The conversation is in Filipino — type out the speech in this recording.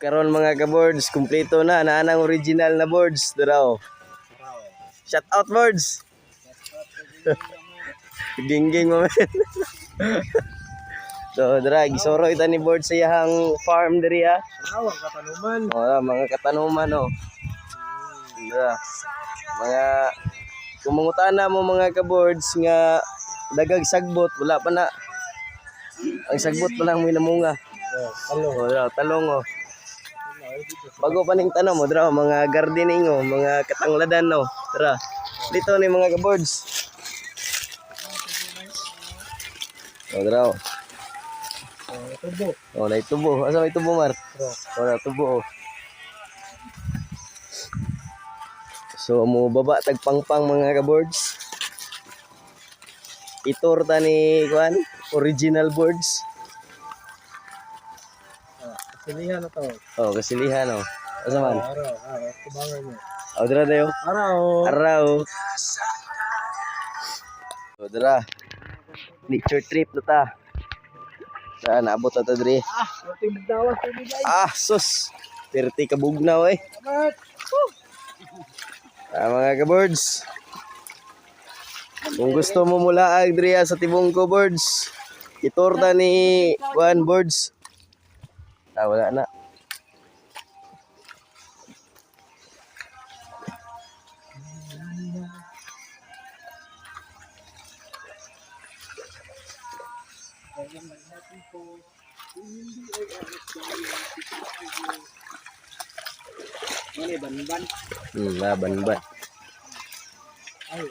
Karon mga ka-boards, kumpleto na naanang original na boards diraw. Shout out boards. Gingging mo man. So dira gisoro ita ni board sa iyang farm diri ha. Awang katanuman. Oh, mga katanuman oh. Dira. Mga kumungutana mo mga ka-boards nga dagag sagbot wala pa na. Ang sagbot pa lang may namunga. Talong. Oh, talong oh. Bago pa ning tanom mo dira mga gardening oh, mga katangladan no. Dira. Dito ni mga ka-boards. Oh, dira. Tubo. Oh, na tubo. Asa may tubo mar? Oh, na tubo oh. So mo baba tagpangpang mga ka-boards. Itorta ni kuan, original boards. Silihan na to. Oh, kasilihan oh. Asa man? Araw. Kubangan mo. Oh, dira dayo. Araw. Araw. So dira. Nature trip na ta. Saan naabot na ta diri? Ating magdawas ko ni guys. Ah, sus. 30 ka bugnaw eh. Salamat. Mga ka-boards. Kung gusto mo mulaag diri sa tibong ko boards, itorta ni Juan boards. Ah, wala na. Ini ban-ban. Laban ba? Ay,